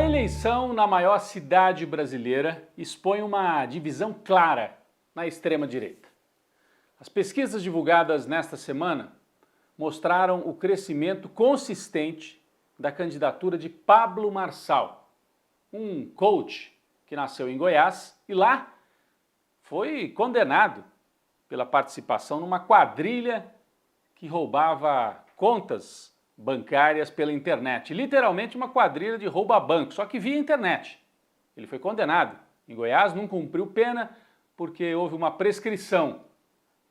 eleição na maior cidade brasileira expõe uma divisão clara na extrema-direita. As pesquisas divulgadas nesta semana mostraram o crescimento consistente da candidatura de Pablo Marçal, um coach que nasceu em Goiás e lá foi condenado pela participação numa quadrilha que roubava contas bancárias pela internet. Literalmente uma quadrilha de rouba-banco, só que via internet. Ele foi condenado em Goiás, não cumpriu pena porque houve uma prescrição.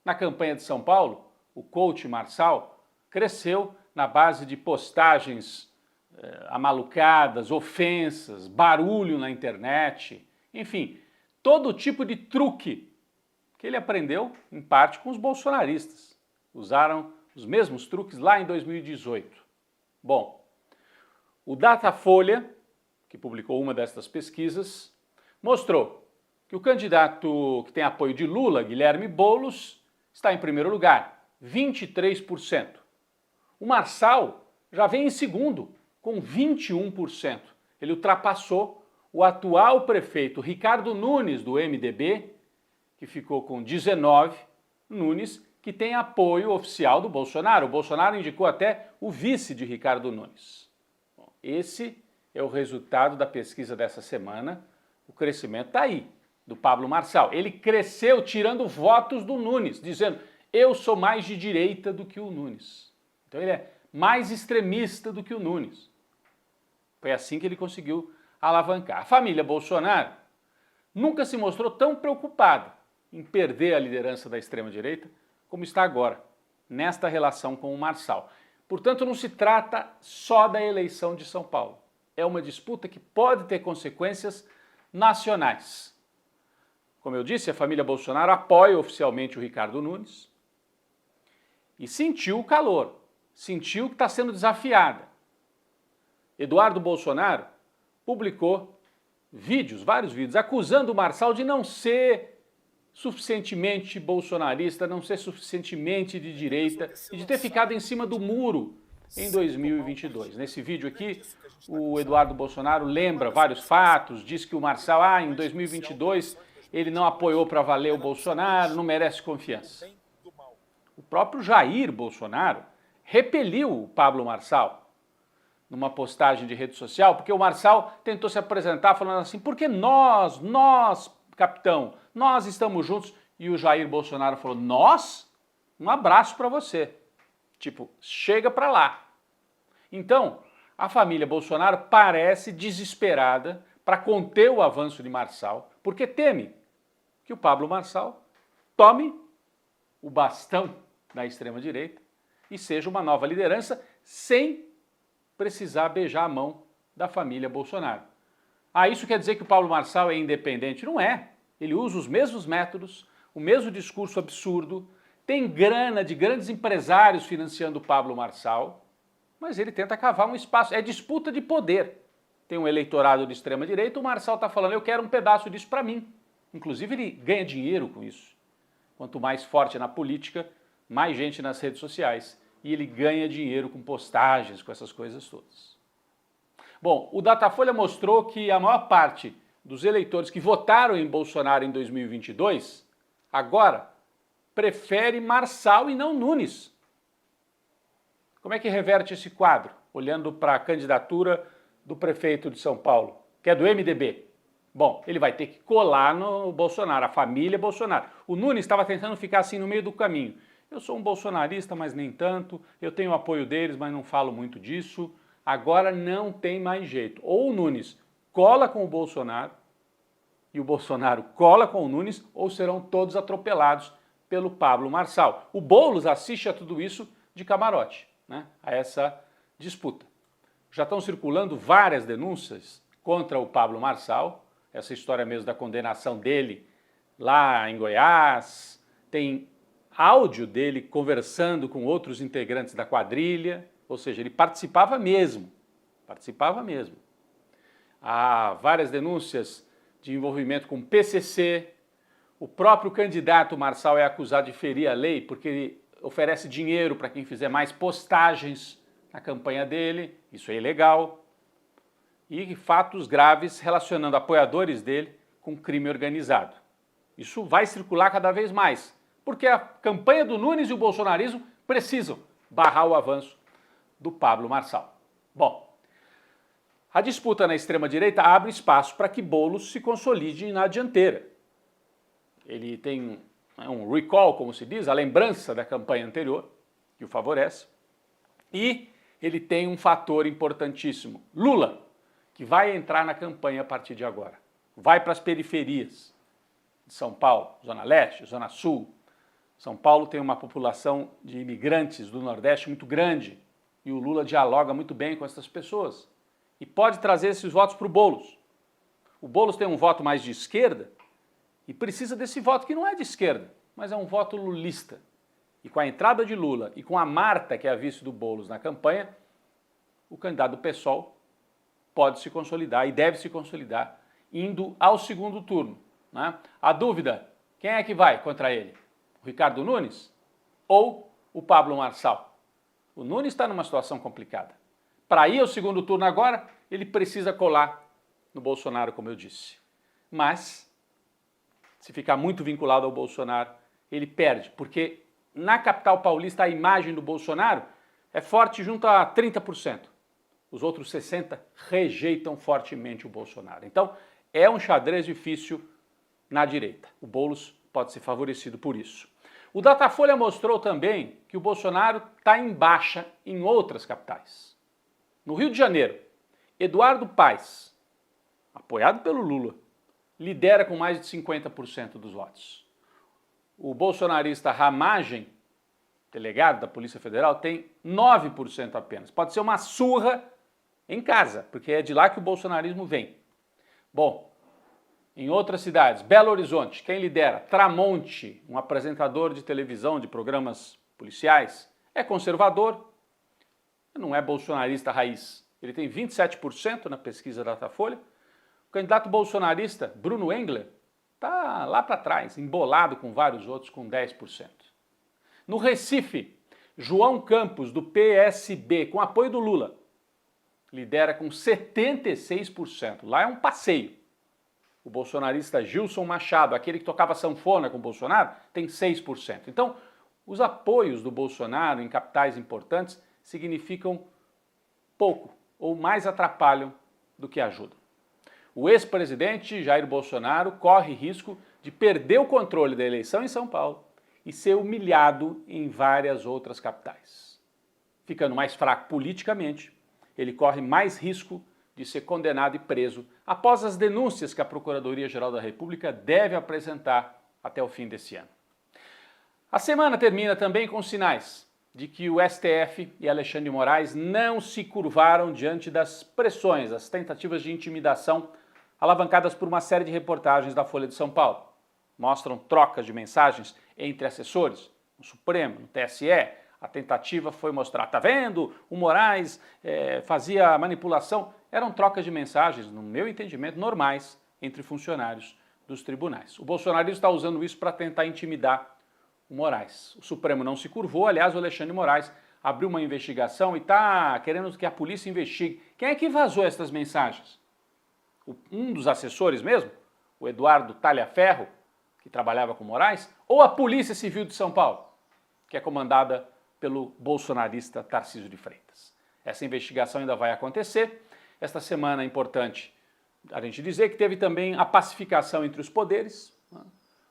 Na campanha de São Paulo, o coach Marçal cresceu na base de postagens amalucadas, ofensas, barulho na internet, enfim, todo tipo de truque que ele aprendeu, em parte, com os bolsonaristas. Usaram os mesmos truques lá em 2018. Bom, o Datafolha, que publicou uma destas pesquisas, mostrou que o candidato que tem apoio de Lula, Guilherme Boulos, está em primeiro lugar, 23%. O Marçal já vem em segundo, com 21%. Ele ultrapassou o atual prefeito Ricardo Nunes, do MDB, que ficou com 19%, Nunes, que tem apoio oficial do Bolsonaro. O Bolsonaro indicou até o vice de Ricardo Nunes. Bom, esse é o resultado da pesquisa dessa semana. O crescimento está aí, do Pablo Marçal. Ele cresceu tirando votos do Nunes, dizendo: eu sou mais de direita do que o Nunes. Então ele é mais extremista do que o Nunes. Foi assim que ele conseguiu alavancar. A família Bolsonaro nunca se mostrou tão preocupada em perder a liderança da extrema-direita como está agora, nesta relação com o Marçal. Portanto, não se trata só da eleição de São Paulo. É uma disputa que pode ter consequências nacionais. Como eu disse, a família Bolsonaro apoia oficialmente o Ricardo Nunes e sentiu o calor, sentiu que está sendo desafiada. Eduardo Bolsonaro publicou vídeos, vários vídeos, acusando o Marçal de não ser suficientemente bolsonarista, não ser suficientemente de direita e de ter ficado em cima do muro em 2022. Nesse vídeo aqui, o Eduardo Bolsonaro lembra vários fatos, diz que o Marçal, em 2022, ele não apoiou para valer o Bolsonaro, não merece confiança. O próprio Jair Bolsonaro repeliu o Pablo Marçal numa postagem de rede social, porque o Marçal tentou se apresentar falando assim: porque nós, capitão, nós estamos juntos. E o Jair Bolsonaro falou: nós? Um abraço para você. Tipo, chega para lá. Então, a família Bolsonaro parece desesperada para conter o avanço de Marçal, porque teme que o Pablo Marçal tome o bastão da extrema-direita e seja uma nova liderança sem precisar beijar a mão da família Bolsonaro. Isso quer dizer que o Pablo Marçal é independente? Não é. Ele usa os mesmos métodos, o mesmo discurso absurdo, tem grana de grandes empresários financiando o Pablo Marçal, mas ele tenta cavar um espaço. É disputa de poder. Tem um eleitorado de extrema-direita, o Marçal está falando: eu quero um pedaço disso para mim. Inclusive ele ganha dinheiro com isso. Quanto mais forte na política, mais gente nas redes sociais. E ele ganha dinheiro com postagens, com essas coisas todas. Bom, o Datafolha mostrou que a maior parte dos eleitores que votaram em Bolsonaro em 2022, agora, prefere Marçal e não Nunes. Como é que reverte esse quadro? Olhando para a candidatura do prefeito de São Paulo, que é do MDB. Bom, ele vai ter que colar no Bolsonaro, a família Bolsonaro. O Nunes estava tentando ficar assim no meio do caminho. Eu sou um bolsonarista, mas nem tanto. Eu tenho o apoio deles, mas não falo muito disso. Agora não tem mais jeito. Ou o Nunes cola com o Bolsonaro e o Bolsonaro cola com o Nunes, ou serão todos atropelados pelo Pablo Marçal. O Boulos assiste a tudo isso de camarote, né? A essa disputa. Já estão circulando várias denúncias contra o Pablo Marçal, essa história mesmo da condenação dele lá em Goiás, tem áudio dele conversando com outros integrantes da quadrilha, ou seja, ele participava mesmo. Há várias denúncias de envolvimento com PCC, o próprio candidato Marçal é acusado de ferir a lei porque ele oferece dinheiro para quem fizer mais postagens na campanha dele, isso é ilegal. e fatos graves relacionando apoiadores dele com crime organizado. Isso vai circular cada vez mais, porque a campanha do Nunes e o bolsonarismo precisam barrar o avanço do Pablo Marçal. Bom, a disputa na extrema-direita abre espaço para que Boulos se consolide na dianteira. Ele tem um recall, como se diz, a lembrança da campanha anterior, que o favorece, e ele tem um fator importantíssimo, Lula, que vai entrar na campanha a partir de agora. Vai para as periferias de São Paulo, Zona Leste, Zona Sul. São Paulo tem uma população de imigrantes do Nordeste muito grande e o Lula dialoga muito bem com essas pessoas e pode trazer esses votos para o Boulos. O Boulos tem um voto mais de esquerda e precisa desse voto que não é de esquerda, mas é um voto lulista. E com a entrada de Lula e com a Marta, que é a vice do Boulos na campanha, o candidato do PSOL pode se consolidar e deve se consolidar indo ao segundo turno, né? A dúvida, quem é que vai contra ele? O Ricardo Nunes ou o Pablo Marçal? O Nunes está numa situação complicada. Para ir ao segundo turno agora, ele precisa colar no Bolsonaro, como eu disse. Mas, se ficar muito vinculado ao Bolsonaro, ele perde, porque na capital paulista a imagem do Bolsonaro é forte junto a 30%. Os outros 60% rejeitam fortemente o Bolsonaro. Então, é um xadrez difícil na direita. O Boulos pode ser favorecido por isso. O Datafolha mostrou também que o Bolsonaro está em baixa em outras capitais. No Rio de Janeiro, Eduardo Paes, apoiado pelo Lula, lidera com mais de 50% dos votos. O bolsonarista Ramagem, delegado da Polícia Federal, tem 9% apenas. Pode ser uma surra em casa, porque é de lá que o bolsonarismo vem. Bom, em outras cidades, Belo Horizonte, quem lidera? Tramonte, um apresentador de televisão de programas policiais, é conservador, não é bolsonarista raiz. Ele tem 27% na pesquisa Datafolha. O candidato bolsonarista, Bruno Engler, está lá para trás, embolado com vários outros, com 10%. No Recife, João Campos, do PSB, com apoio do Lula, lidera com 76%. Lá é um passeio. O bolsonarista Gilson Machado, aquele que tocava sanfona com o Bolsonaro, tem 6%. Então, os apoios do Bolsonaro em capitais importantes significam pouco ou mais atrapalham do que ajudam. O ex-presidente Jair Bolsonaro corre risco de perder o controle da eleição em São Paulo e ser humilhado em várias outras capitais. Ficando mais fraco politicamente, ele corre mais risco de ser condenado e preso após as denúncias que a Procuradoria-Geral da República deve apresentar até o fim desse ano. A semana termina também com sinais de que o STF e Alexandre de Moraes não se curvaram diante das pressões, as tentativas de intimidação alavancadas por uma série de reportagens da Folha de São Paulo. Mostram trocas de mensagens entre assessores, no Supremo, no TSE. A tentativa foi mostrar, tá vendo? O Moraes fazia manipulação. Eram trocas de mensagens, no meu entendimento, normais entre funcionários dos tribunais. O bolsonarismo está usando isso para tentar intimidar o Moraes. O Supremo não se curvou, aliás, o Alexandre de Moraes abriu uma investigação e está querendo que a polícia investigue. Quem é que vazou essas mensagens? Um dos assessores mesmo? O Eduardo Talhaferro, que trabalhava com Moraes? Ou a Polícia Civil de São Paulo, que é comandada pelo bolsonarista Tarcísio de Freitas? Essa investigação ainda vai acontecer. Esta semana é importante a gente dizer que teve também a pacificação entre os poderes, né?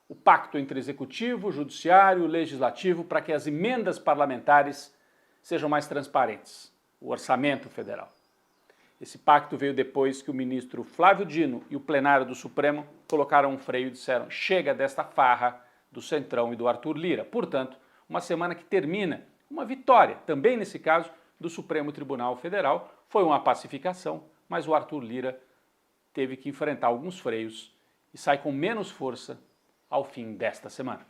O pacto entre executivo, judiciário, legislativo, para que as emendas parlamentares sejam mais transparentes, o orçamento federal. Esse pacto veio depois que o ministro Flávio Dino e o plenário do Supremo colocaram um freio e disseram: chega desta farra do Centrão e do Arthur Lira. Portanto, uma semana que termina uma vitória, também nesse caso, do Supremo Tribunal Federal. Foi uma pacificação, mas o Arthur Lira teve que enfrentar alguns freios e sai com menos força ao fim desta semana.